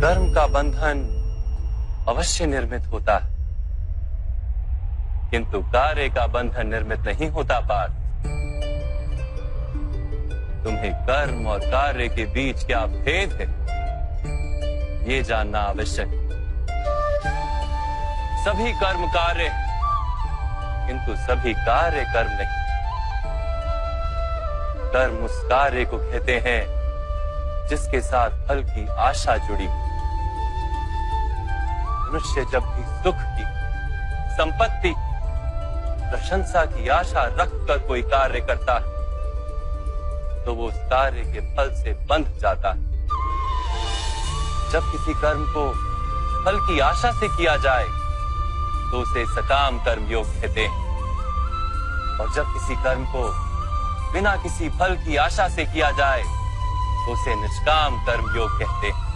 कर्म का बंधन अवश्य निर्मित होता है, किंतु कार्य का बंधन निर्मित नहीं होता पार्थ। तुम्हें कर्म और कार्य के बीच क्या भेद है, ये जानना आवश्यक है। सभी कर्म कार्य, किंतु सभी कार्य कर्म नहीं। कर्म उस कार्य को कहते हैं जिसके साथ फल की आशा जुड़ी। मनुष्य जब भी सुख की, संपत्ति, प्रशंसा की आशा रखकर कोई कार्य करता है तो वो उस कार्य के फल से बंध जाता है। जब किसी कर्म को फल की आशा से किया जाए तो उसे सकाम कर्म योग कहते हैं, और जब किसी कर्म को बिना किसी फल की आशा से किया जाए तो उसे निष्काम कर्म योग कहते हैं।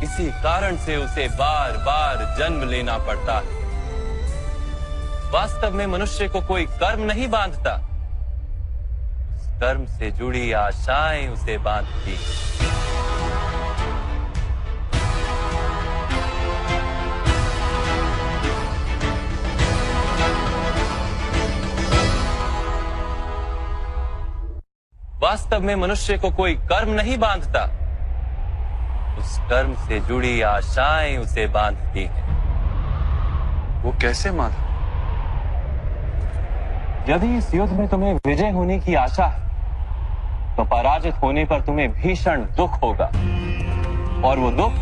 इसी कारण से उसे बार बार जन्म लेना पड़ता है। वास्तव में मनुष्य को कोई कर्म नहीं बांधता, उस कर्म से जुड़ी आशाएं उसे बांधती। वास्तव में मनुष्य को कोई कर्म नहीं बांधता, उस कर्म से जुड़ी आशाएं उसे बांधती हैं। वो कैसे माधव? यदि इस युद्ध में तुम्हें विजय होने की आशा है तो पराजित होने पर तुम्हें भीषण दुख होगा, और वो दुख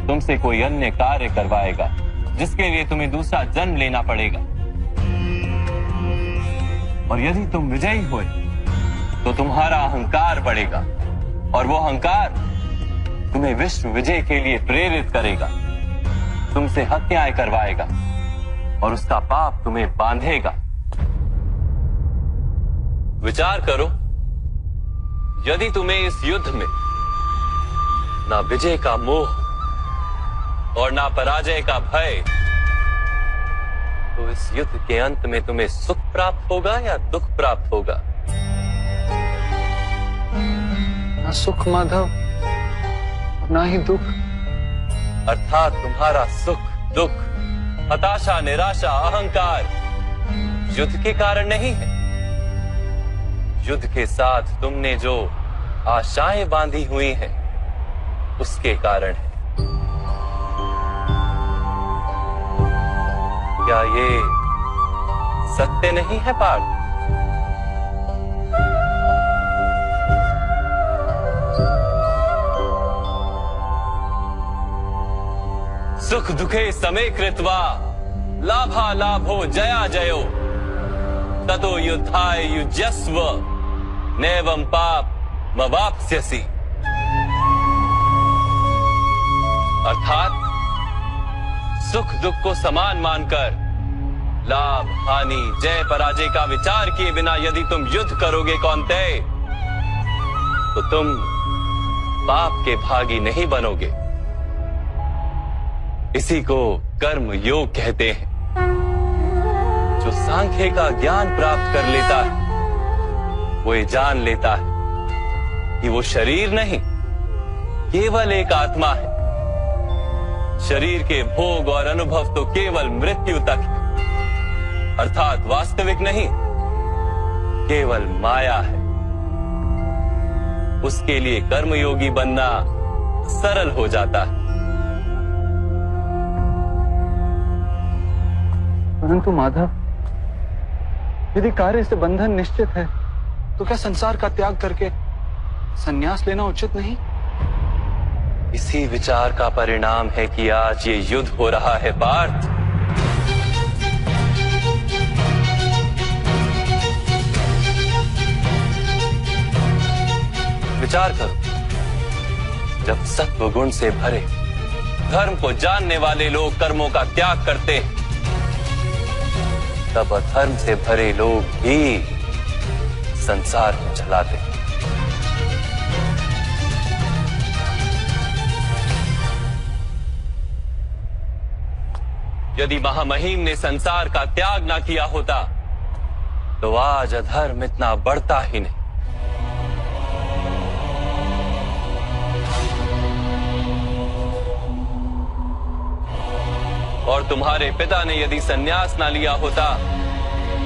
तुमसे कोई अन्य कार्य करवाएगा जिसके लिए तुम्हें दूसरा जन्म लेना पड़ेगा। और यदि तुम विजयी हुए तो तुम्हारा अहंकार बढ़ेगा, और वो अहंकार तुम्हें विश्व विजय के लिए प्रेरित करेगा, तुमसे हत्याएं करवाएगा और उसका पाप तुम्हें बांधेगा। विचार करो, यदि तुम्हें इस युद्ध में ना विजय का मोह और ना पराजय का भय, तो इस युद्ध के अंत में तुम्हें सुख प्राप्त होगा या दुख प्राप्त होगा? ना सुख माधव, ना ही दुख। अर्थात तुम्हारा सुख, दुख, हताशा, निराशा, अहंकार युद्ध के कारण नहीं है। युद्ध के साथ तुमने जो आशाएं बांधी हुई हैं, उसके कारण है। क्या ये सत्य नहीं है पार्थ? सुख दुखे समे कृत्वा लाभा लाभो जया जयो ततो युद्धाय युज्यस्व नैवं पाप मवाप्स्यसि। अर्थात सुख दुख को समान मानकर लाभ हानि जय पराजय का विचार किए बिना यदि तुम युद्ध करोगे कौन्तेय, तो तुम पाप के भागी नहीं बनोगे। इसी को कर्म योग कहते हैं। जो सांख्य का ज्ञान प्राप्त कर लेता है वो ये जान लेता है कि वो शरीर नहीं, केवल एक आत्मा है। शरीर के भोग और अनुभव तो केवल मृत्यु तक है, अर्थात वास्तविक नहीं, केवल माया है। उसके लिए कर्मयोगी बनना सरल हो जाता है। परंतु माधव, यदि कार्य से बंधन निश्चित है तो क्या संसार का त्याग करके संन्यास लेना उचित नहीं? इसी विचार का परिणाम है कि आज ये युद्ध हो रहा है पार्थ। विचार करो, जब सत्व गुण से भरे धर्म को जानने वाले लोग कर्मों का त्याग करते हैं, तब अधर्म से भरे लोग ही संसार को चलाते हैं। यदि महामहिम ने संसार का त्याग ना किया होता तो आज अधर्म इतना बढ़ता ही नहीं। और तुम्हारे पिता ने यदि संन्यास ना लिया होता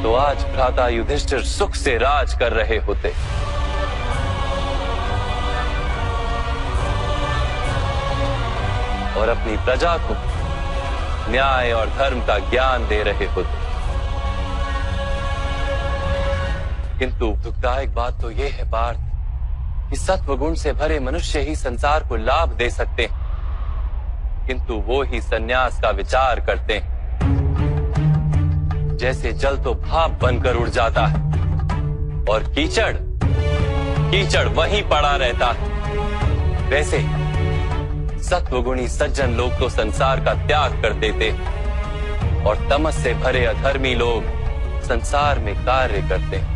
तो आज भ्राता युधिष्ठिर सुख से राज कर रहे होते। और अपनी प्रजा को न्याय और धर्म का ज्ञान दे रहे होते। किंतु दुखदायक बात तो यह है पार्थ कि सत्व गुण से भरे मनुष्य ही संसार को लाभ दे सकते हैं, किंतु वो ही संन्यास का विचार करते हैं। जैसे जल तो भाप बनकर उड़ जाता है और कीचड़ वहीं पड़ा रहता है, वैसे सत्वगुणी सज्जन लोग तो संसार का त्याग कर देते और तमस से भरे अधर्मी लोग संसार में कार्य करते हैं।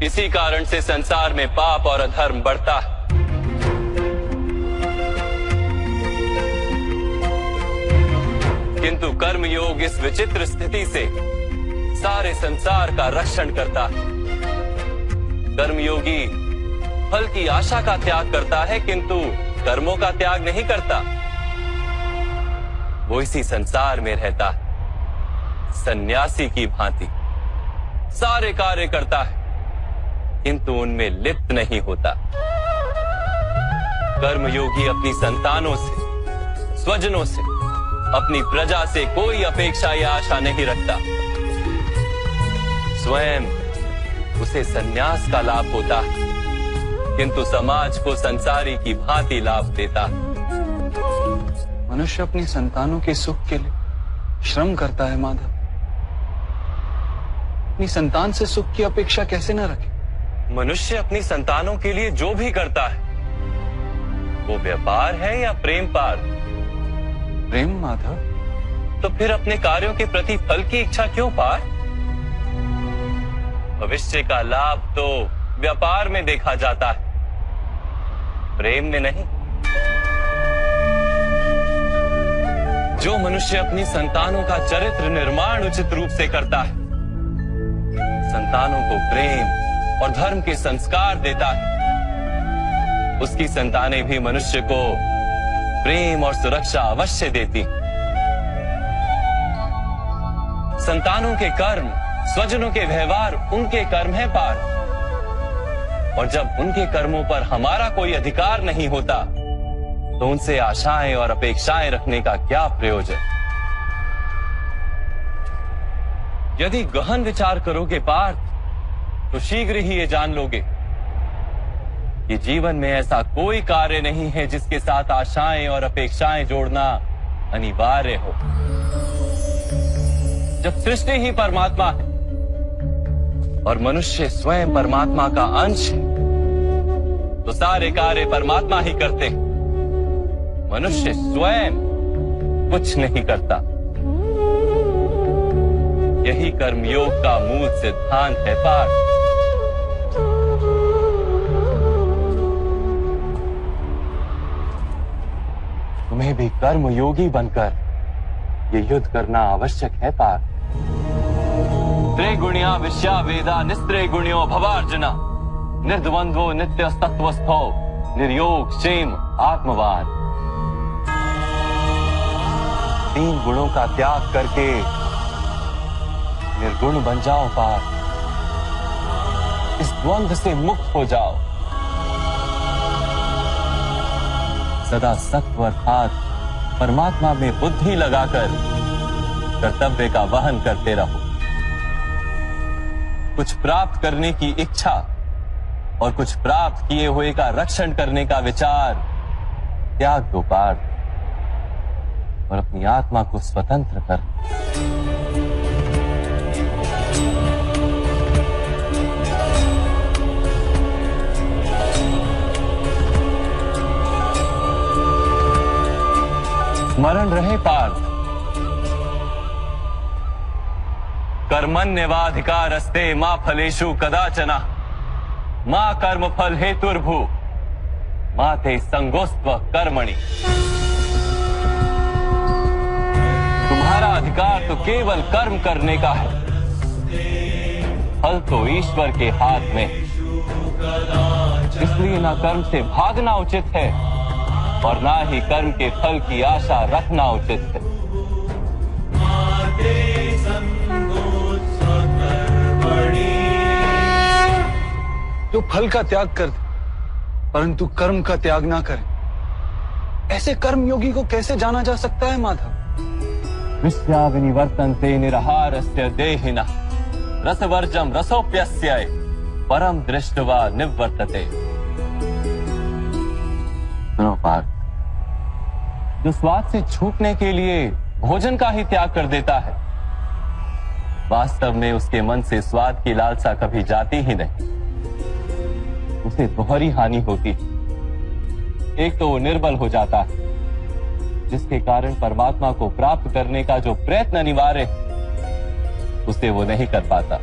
इसी कारण से संसार में पाप और अधर्म बढ़ता है। किंतु कर्मयोग इस विचित्र स्थिति से सारे संसार का रक्षण करता है। कर्मयोगी फल की आशा का त्याग करता है, किंतु कर्मों का त्याग नहीं करता। वो इसी संसार में रहता है, सन्यासी की भांति सारे कार्य करता है, किंतु उनमें लिप्त नहीं होता। कर्मयोगी अपनी संतानों से, स्वजनों से, अपनी प्रजा से कोई अपेक्षा या आशा नहीं रखता। स्वयं उसे संन्यास का लाभ होता है, किंतु समाज को संसारी की भांति लाभ देता। मनुष्य अपनी संतानों के सुख के लिए श्रम करता है माधव। अपनी संतान से सुख की अपेक्षा कैसे न रखे? मनुष्य अपनी संतानों के लिए जो भी करता है वो व्यापार है या प्रेम पार्थ? प्रेम माधव। तो फिर अपने कार्यों के प्रति फल की इच्छा क्यों पार्थ? भविष्य का लाभ तो व्यापार में देखा जाता है, प्रेम में नहीं। जो मनुष्य अपनी संतानों का चरित्र निर्माण उचित रूप से करता है, संतानों को प्रेम और धर्म के संस्कार देता है, उसकी संतानें भी मनुष्य को प्रेम और सुरक्षा अवश्य देती। संतानों के कर्म, स्वजनों के व्यवहार उनके कर्म है पार्थ। और जब उनके कर्मों पर हमारा कोई अधिकार नहीं होता तो उनसे आशाएं और अपेक्षाएं रखने का क्या प्रयोजन? यदि गहन विचार करोगे पार्थ तो शीघ्र ही ये जान लोगे कि जीवन में ऐसा कोई कार्य नहीं है जिसके साथ आशाएं और अपेक्षाएं जोड़ना अनिवार्य हो। जब सृष्टि ही परमात्मा है और मनुष्य स्वयं परमात्मा का अंश है तो सारे कार्य परमात्मा ही करते हैं, मनुष्य स्वयं कुछ नहीं करता। यही कर्मयोग का मूल सिद्धांत है पार्थ। तुम्हें भी कर्मयोगी बनकर ये युद्ध करना आवश्यक है पार्थ। त्रिगुणिया विश्या वेदा निस्त्रिगुण्यो भवार्जुना निर्द्वंद्वो नित्य तत्वस्थो निर्योग क्षेम आत्मवान। 3 गुणों का त्याग करके निर्गुण बन जाओ पार्थ। इस द्वंद्व से मुक्त हो जाओ। सदा सत्व अर्थात परमात्मा में बुद्धि लगाकर कर्तव्य का वहन करते रहो। कुछ प्राप्त करने की इच्छा और कुछ प्राप्त किए हुए का रक्षण करने का विचार त्याग दो पार्थ और अपनी आत्मा को स्वतंत्र कर। स्मरण रहे पार्थ, कर्मण्यवाधिकारस्ते मा फलेषु कदाचन मा कर्म फल हेतुर्भु मा ते संगोस्त्व कर्मणि। तुम्हारा अधिकार तो केवल कर्म करने का है, फल तो ईश्वर के हाथ में। इसलिए ना कर्म से भागना उचित है और ना ही कर्म के फल की आशा रखना उचित है। जो फल का त्याग कर दे परंतु कर्म का त्याग ना करे, ऐसे कर्म योगी को कैसे जाना जा सकता है माधव? विश्वाविनिवर्तन्ते निराहारस्य देहिनः रसवर्जम रसोप्यस्य परम दृष्ट्वा निवर्तते। सुनो पार्थ, जो स्वाद से छूटने के लिए भोजन का ही त्याग कर देता है, वास्तव में उसके मन से स्वाद की लालसा कभी जाती ही नहीं। उसे दोहरी हानि होती है। एक तो वो निर्बल हो जाता है, जिसके कारण परमात्मा को प्राप्त करने का जो प्रयत्न अनिवार्य है उसे वो नहीं कर पाता,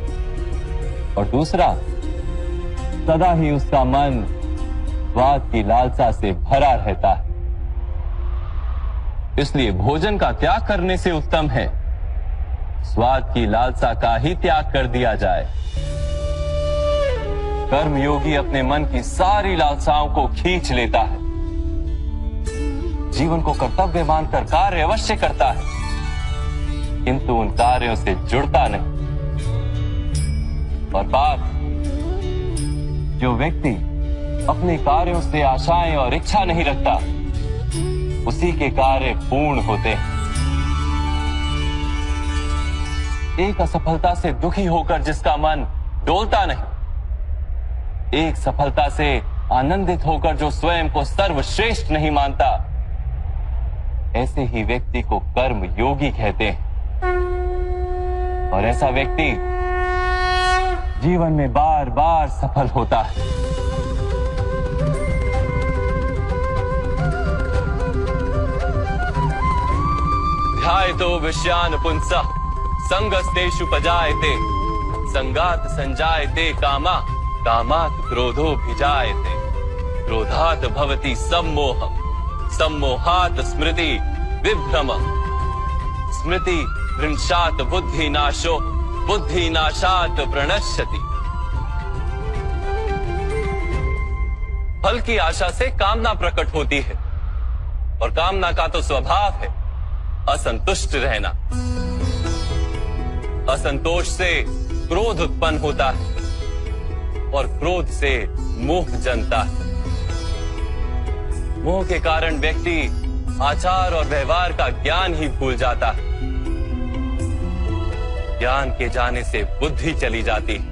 और दूसरा सदा ही उसका मन स्वाद की लालसा से भरा रहता है। इसलिए भोजन का त्याग करने से उत्तम है स्वाद की लालसा का ही त्याग कर दिया जाए। कर्मयोगी अपने मन की सारी लालसाओं को खींच लेता है, जीवन को कर्तव्य मानकर कार्य अवश्य करता है, किंतु उन कार्यों से जुड़ता नहीं। और बात, जो व्यक्ति अपने कार्यों से आशाएं और इच्छा नहीं रखता, उसी के कार्य पूर्ण होते हैं। एक असफलता से दुखी होकर जिसका मन डोलता नहीं, एक सफलता से आनंदित होकर जो स्वयं को सर्वश्रेष्ठ नहीं मानता, ऐसे ही व्यक्ति को कर्म योगी कहते हैं। और ऐसा व्यक्ति जीवन में बार बार सफल होता है। ध्यायतो विषयान् पुंसः संगस्तेषु पजायते संगात संजायते कामा कामात् क्रोधो भिजायते क्रोधात् भवति सम्मोहः सम्मोहात् स्मृति विभ्रमः स्मृति भ्रंशात् बुद्धिनाशो बुद्धिनाशात् प्रणश्यति। फल की आशा से कामना प्रकट होती है, और कामना का तो स्वभाव है असंतुष्ट रहना। असंतोष से क्रोध उत्पन्न होता है, और क्रोध से मोह जन्मता है। मोह के कारण व्यक्ति आचार और व्यवहार का ज्ञान ही भूल जाता है। ज्ञान के जाने से बुद्धि चली जाती है,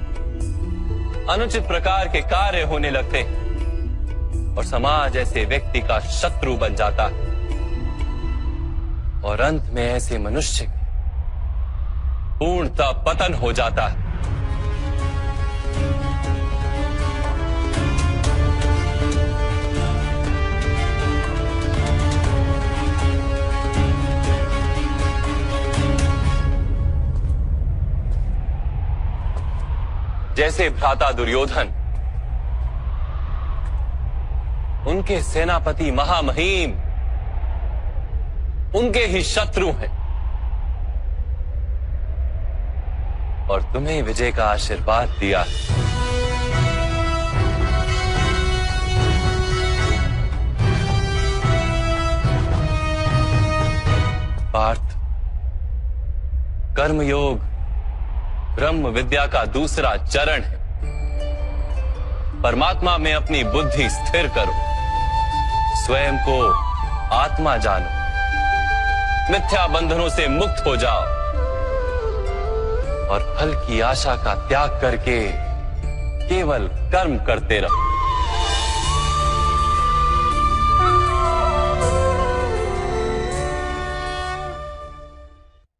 अनुचित प्रकार के कार्य होने लगते हैं, और समाज ऐसे व्यक्ति का शत्रु बन जाता है। और अंत में ऐसे मनुष्य पूर्णतः पतन हो जाता है। जैसे भ्राता दुर्योधन, उनके सेनापति महामहिम उनके ही शत्रु हैं, और तुम्हें विजय का आशीर्वाद दिया। पार्थ, कर्मयोग ब्रह्म विद्या का दूसरा चरण है। परमात्मा में अपनी बुद्धि स्थिर करो, स्वयं को आत्मा जानो, मिथ्या बंधनों से मुक्त हो जाओ, और फल की आशा का त्याग करके केवल कर्म करते रहो।